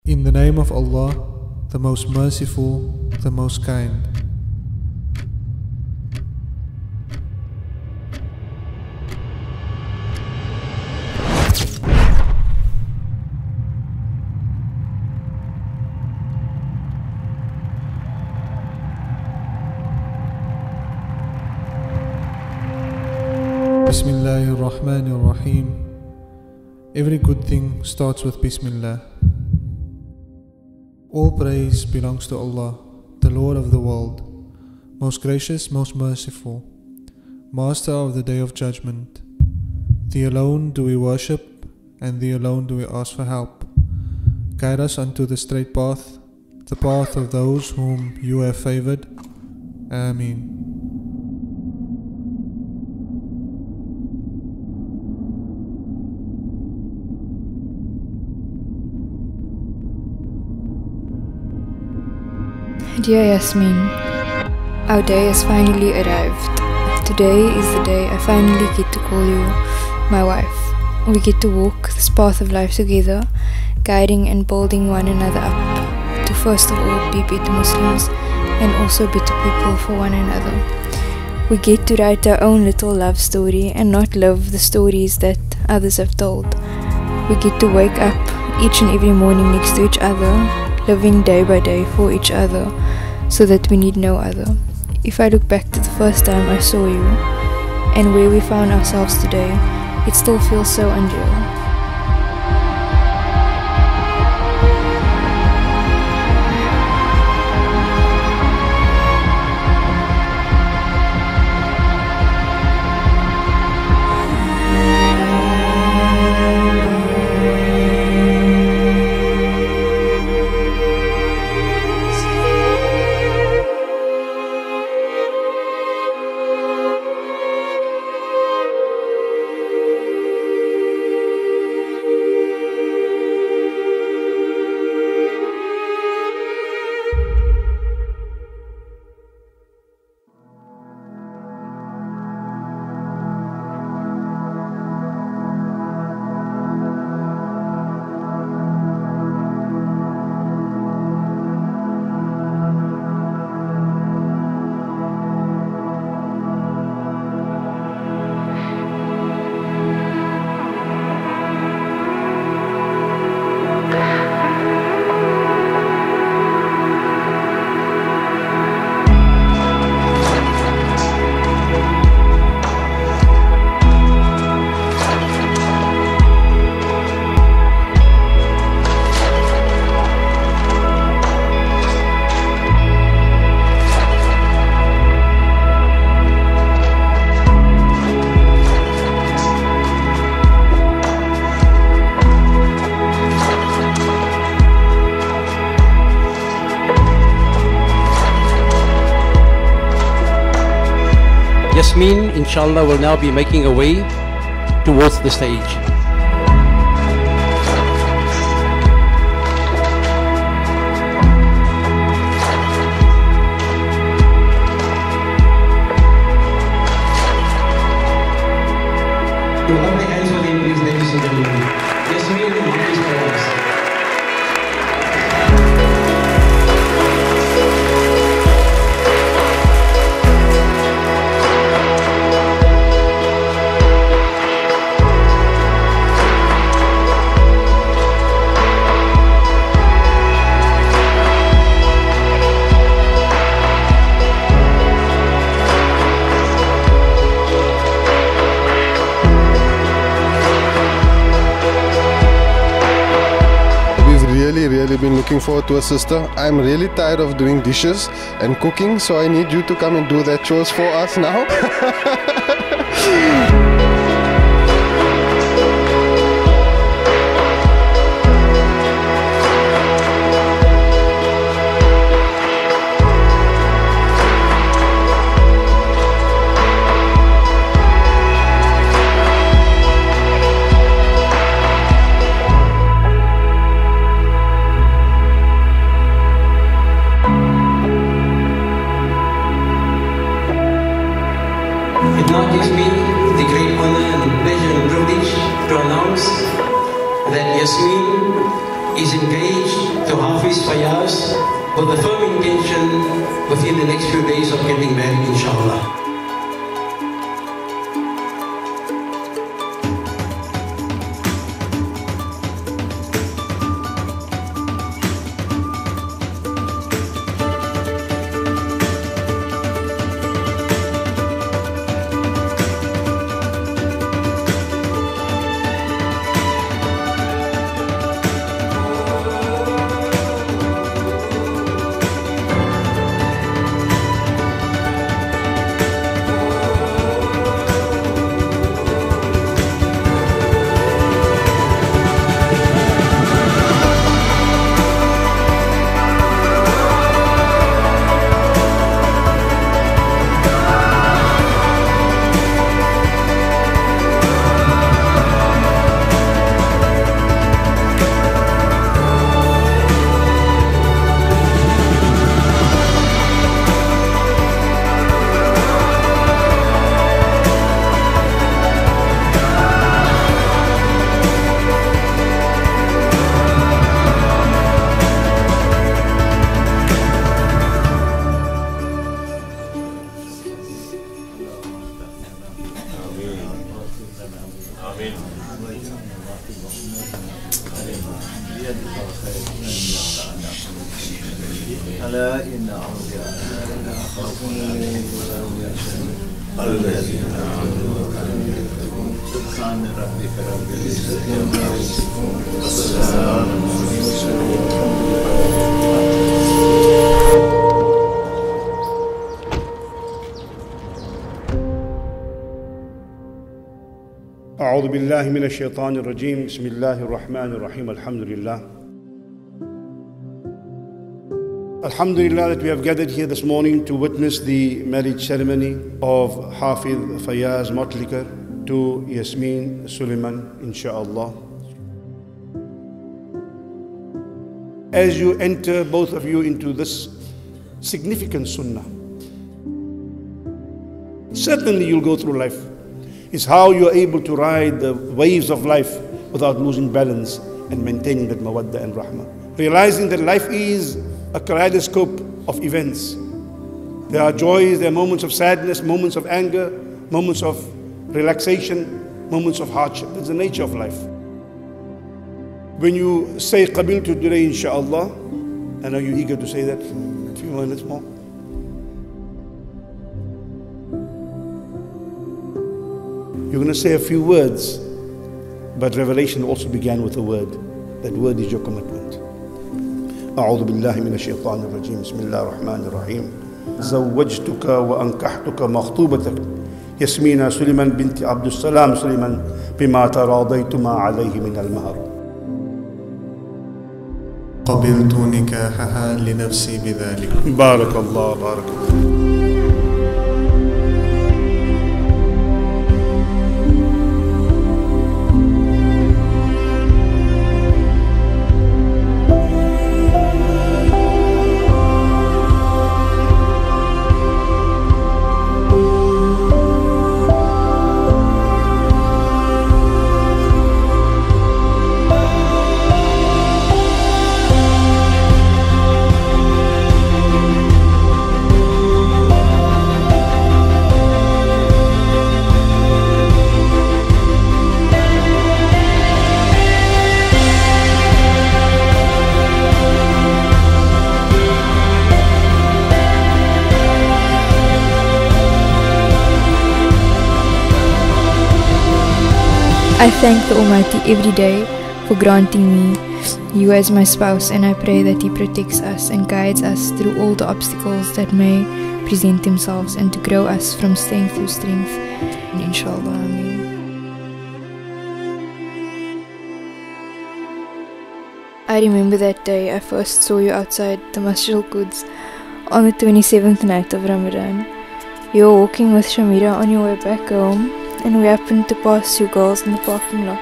In the name of Allah, the most merciful, the most kind. Bismillahir Rahmanir Rahim. Every good thing starts with Bismillah. All praise belongs to Allah, the Lord of the world, most gracious, most merciful, Master of the Day of Judgment. Thee alone do we worship, and Thee alone do we ask for help. Guide us unto the straight path, the path of those whom You have favored. Ameen. Dear Yasmeen, our day has finally arrived. Today is the day I finally get to call you my wife. We get to walk this path of life together, guiding and building one another up to first of all be better Muslims and also better people for one another. We get to write our own little love story and not live the stories that others have told. We get to wake up each and every morning next to each other, living day by day for each other, so that we need no other. If I look back to the first time I saw you, and where we found ourselves today, it still feels so unreal. Yasmeen, inshallah, will now be making her way towards the stage. To hold the hands for them, please, ladies and gentlemen. Yasmeen, please, Fayaaz. Really been looking forward to a sister. I'm really tired of doing dishes and cooking, so I need you to come and do that chores for us now. It now gives me the Hafiz Fayaaz with the firm intention within the next few days of getting married, inshallah. أعوذ بالله من الشيطان الرجيم بسم الله الرحمن الرحيم الحمد لله. Alhamdulillah that we have gathered here this morning to witness the marriage ceremony of Hafiz Fayaaz Motlikar to Yasmeen Suleiman, inshaAllah. As you enter, both of you, into this significant sunnah, certainly you'll go through life. It's how you're able to ride the waves of life without losing balance and maintaining that mawadda and rahmah. Realizing that life is a kaleidoscope of events. There are joys, there are moments of sadness, moments of anger, moments of relaxation, moments of hardship. That's the nature of life. When you say qabiltu today, inshaAllah, I know you're eager to say that. A few minutes more. You're going to say a few words, but revelation also began with a word. That word is your commitment. أعوذ بالله من الشيطان الرجيم بسم الله الرحمن الرحيم زوجتك وأنكحتك مخطوبتك ياسمين سليمان بنت عبد السلام سليمان بما تراضيتما عليه من المهر. قبلت نكاحها لنفسي بذلك. بارك الله بارك الله. I thank the Almighty every day for granting me you as my spouse, and I pray that He protects us and guides us through all the obstacles that may present themselves, and to grow us from strength to strength. And inshallah, Ameen. I remember that day I first saw you outside the Masjid al-Quds on the 27th night of Ramadan. You were walking with Shamira on your way back home, and we happened to pass you girls in the parking lot.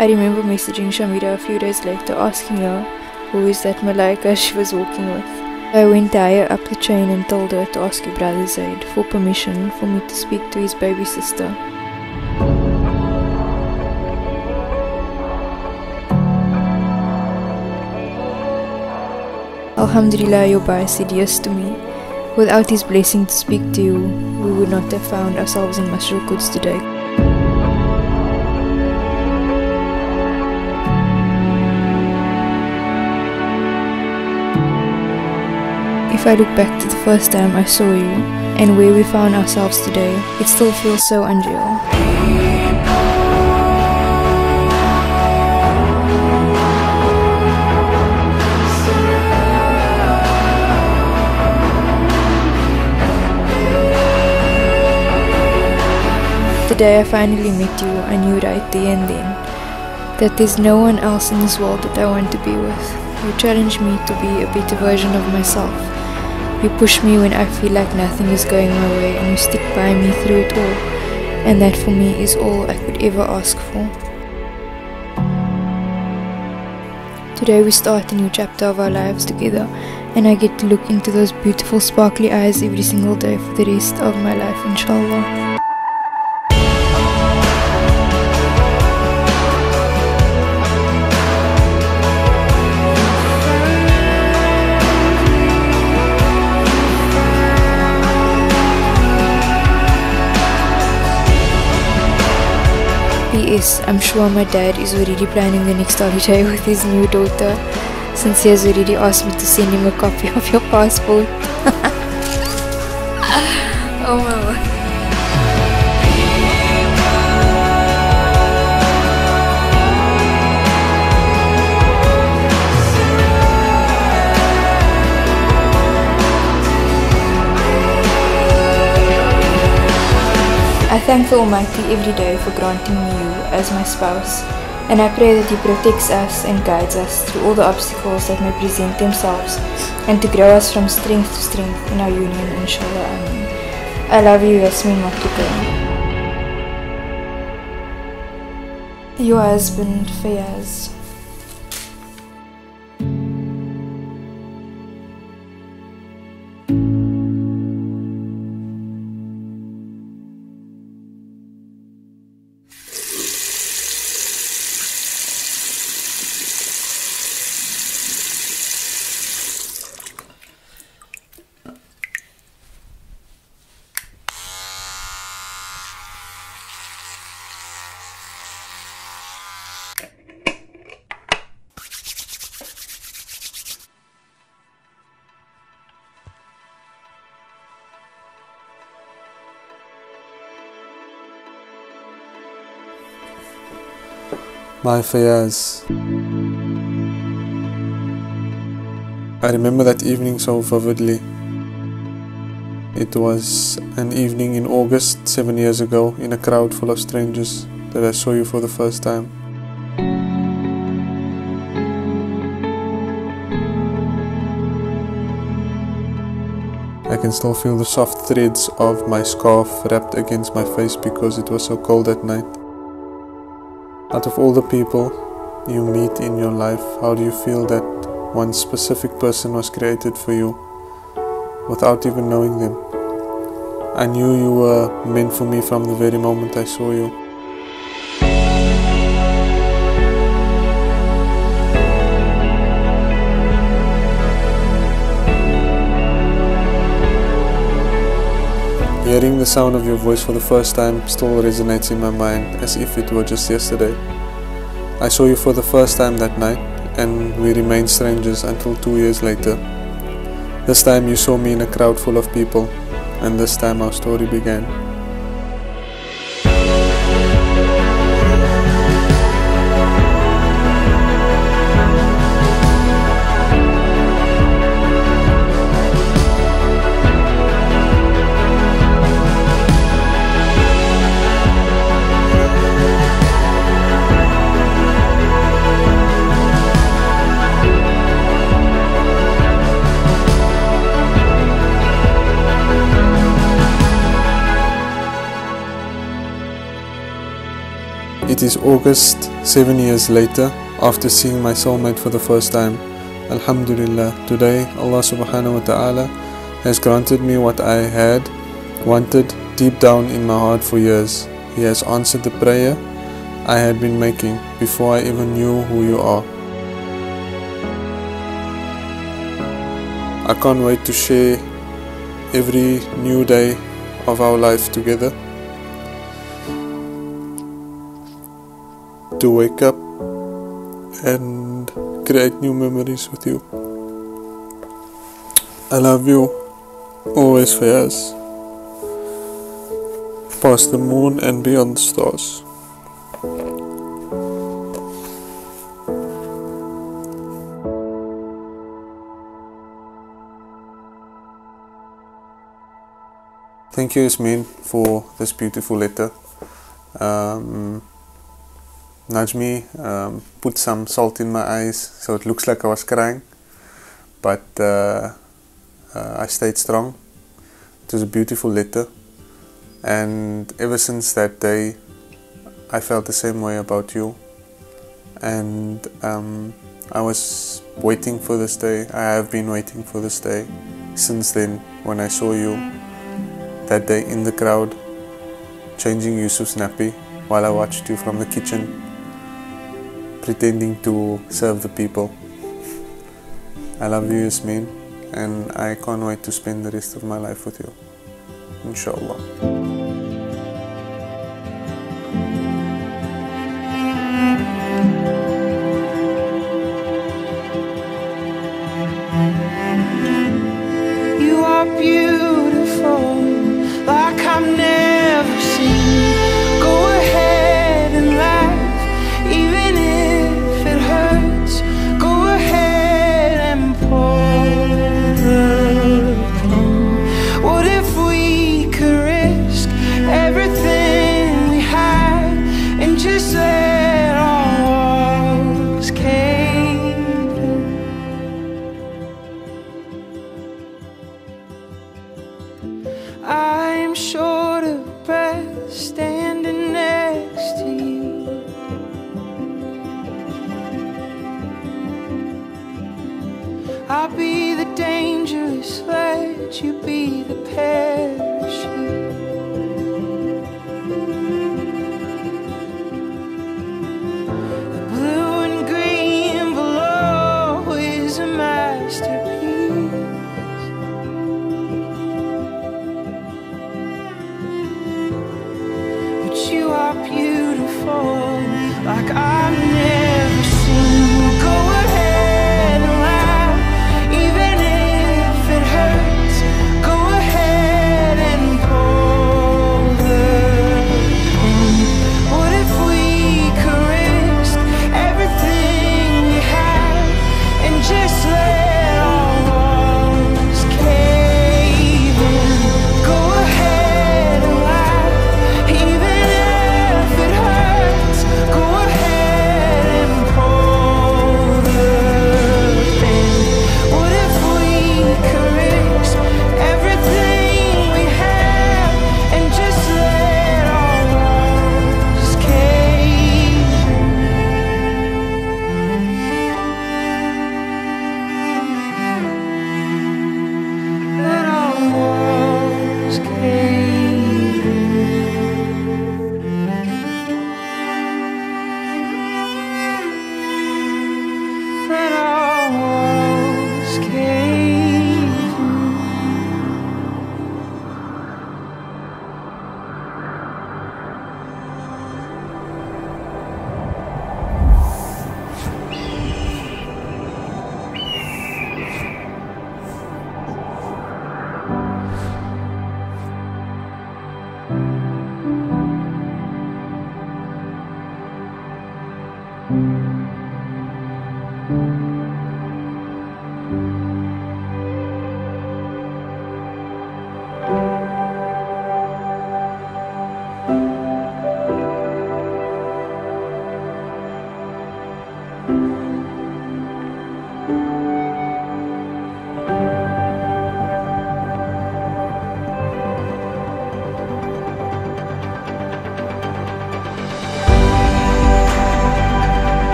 I remember messaging Shamira a few days later asking her who is that Malaika she was walking with. I went higher up the chain and told her to ask your brother Zaid for permission for me to speak to his baby sister. Alhamdulillah, your Bai said yes to me. Without his blessing to speak to you, we would not have found ourselves in Masjid al-Quds today. If I look back to the first time I saw you, and where we found ourselves today, it still feels so unreal. The day I finally met you, I knew right there and then that there's no one else in this world that I want to be with. You challenge me to be a better version of myself. You push me when I feel like nothing is going my way, and you stick by me through it all. And that for me is all I could ever ask for. Today we start a new chapter of our lives together, and I get to look into those beautiful sparkly eyes every single day for the rest of my life, inshallah. P.S. I'm sure my dad is already planning the next holiday with his new daughter, since he has already asked me to send him a copy of your passport. Oh my word. I thank the Almighty every day for granting me you as my spouse, and I pray that He protects us and guides us through all the obstacles that may present themselves, and to grow us from strength to strength in our union, inshallah. Ameen. I love you, Yasmeen Matuka. Your husband, Fayaaz. My Fayaaz. I remember that evening so vividly. It was an evening in August 7 years ago, in a crowd full of strangers, that I saw you for the first time. I can still feel the soft threads of my scarf wrapped against my face because it was so cold at night. Out of all the people you meet in your life, how do you feel that one specific person was created for you without even knowing them? I knew you were meant for me from the very moment I saw you. Hearing the sound of your voice for the first time still resonates in my mind as if it were just yesterday. I saw you for the first time that night, and we remained strangers until 2 years later. This time you saw me in a crowd full of people, and this time our story began. It is August 7 years later, after seeing my soulmate for the first time. Alhamdulillah, today Allah subhanahu wa ta'ala has granted me what I had wanted deep down in my heart for years. He has answered the prayer I had been making before I even knew who you are. I can't wait to share every new day of our life together. To wake up and create new memories with you. I love you always, Fayaaz. Past the moon and beyond the stars. Thank you, Yasmeen, for this beautiful letter. Najmie put some salt in my eyes, so it looks like I was crying, but I stayed strong. It was a beautiful letter, and ever since that day I felt the same way about you, and I was waiting for this day. I have been waiting for this day since then, when I saw you that day in the crowd changing Yusuf's nappy while I watched you from the kitchen pretending to serve the people. I love you, Yasmeen, and I can't wait to spend the rest of my life with you, inshallah. You are beautiful, like I've never seen. Go ahead and laugh, even if it hurts. Go ahead and pour the pain. What if we could risk everything we had and just let our walls cave in? I'm short of breath standing next to you. I'll be the dangerous sledge, you be the parachute. The blue and green below is a masterpiece. You are beautiful, like I've never seen. Go ahead and laugh, even if it hurts. Go ahead and pull the pain. What if we could risk everything we have and just let our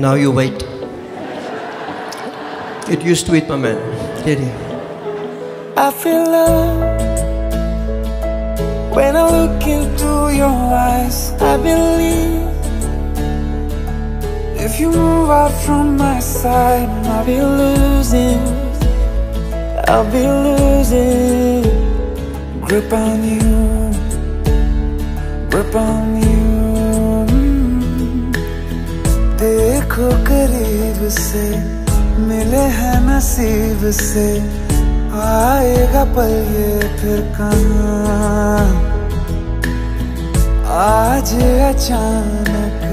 now you wait. Get used to it, my man. Steady. I feel love when I look into your eyes. I believe if you move out from my side, I'll be losing grip on you, grip on you. देखो करीब से मिले हैं नसीब से, आएगा पल ये फिर कहाँ। आज अचानक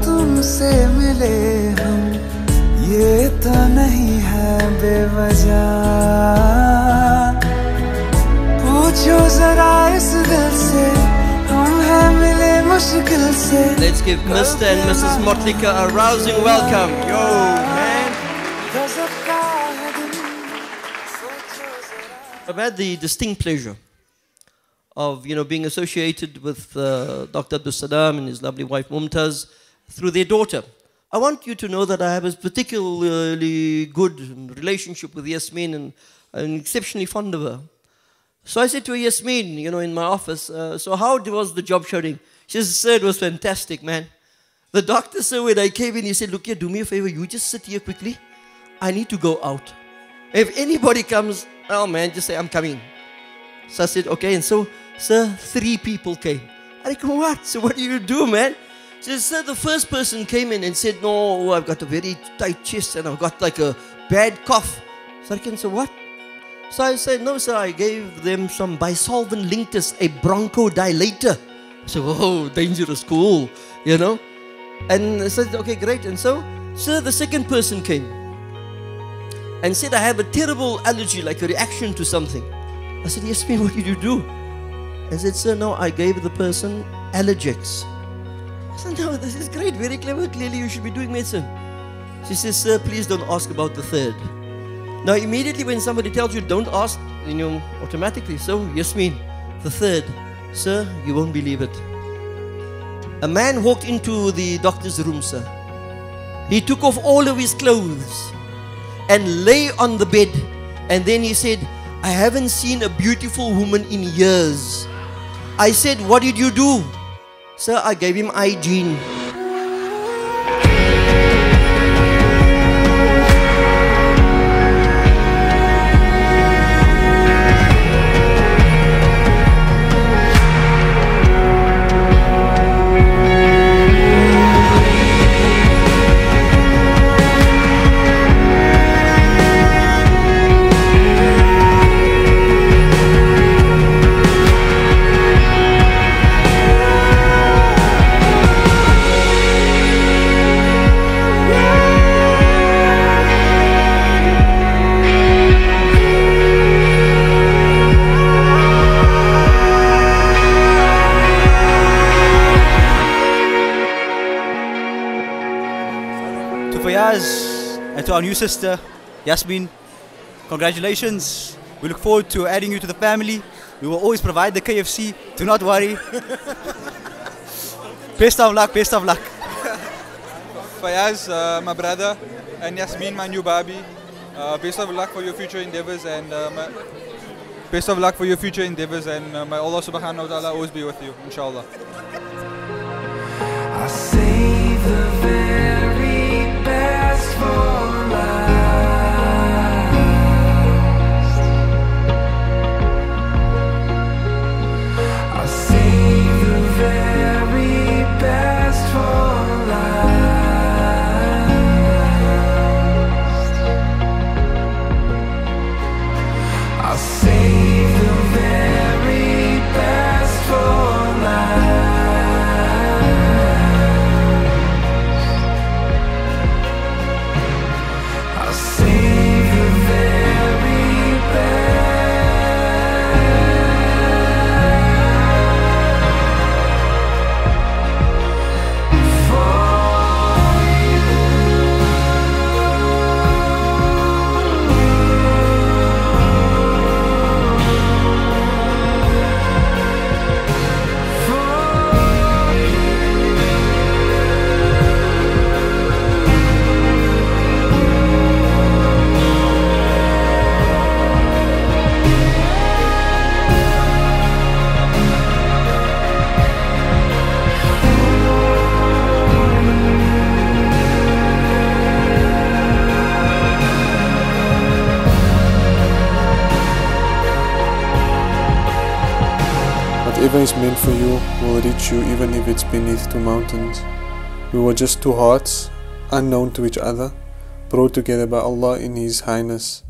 तुमसे मिले हम, ये तो नहीं है बेवजह। पूछो जरा इस दिल से, हम हैं मिले मुश्किल से। Let's give Mr. and Mrs. Motlika a rousing welcome. Yo, man. I've had the distinct pleasure of, being associated with Dr. Abdul Salam and his lovely wife Mumtaz through their daughter. I want you to know that I have a particularly good relationship with Yasmeen, and I'm exceptionally fond of her. So I said to her, Yasmeen, in my office, so how was the job shadowing? She said, it was fantastic, man. The doctor said, when I came in, he said, look here, do me a favor, you just sit here quickly. I need to go out. If anybody comes, oh man, just say, I'm coming. So I said, okay. And so, sir, 3 people came. I said, what? So what do you do, man? She said, sir, the first person came in and said, no, I've got a very tight chest and I've got like a bad cough. So I said, what? So I said, no, sir, I gave them some bisolvent linctus, a bronchodilator. I said, whoa, dangerous, cool, And I said, okay, great. And so, sir, the second person came and said, I have a terrible allergy, like a reaction to something. I said, Yasmeen, what did you do? I said, sir, no, I gave the person Allergex. I said, no, this is great, very clever, clearly you should be doing medicine. She says, sir, please don't ask about the third. Now, immediately when somebody tells you don't ask, automatically, so Yasmeen, the third, sir, you won't believe it. A man walked into the doctor's room, sir. He took off all of his clothes and lay on the bed, and then he said, I haven't seen a beautiful woman in years. I said, what did you do? Sir, I gave him hygiene. Fayaaz and to our new sister, Yasmeen, congratulations. We look forward to adding you to the family. We will always provide the KFC. Do not worry. Best of luck, best of luck. Fayaaz, my brother, and Yasmeen, my new baby. Best of luck for your future endeavors, and best of luck for your future endeavors, and may Allah subhanahu wa ta'ala always be with you, inshallah. I save the very best for last. I save the very best for last. I save the very best for last. Whatever is meant for you will reach you, even if it's beneath 2 mountains. We were just 2 hearts, unknown to each other, brought together by Allah in His Highness.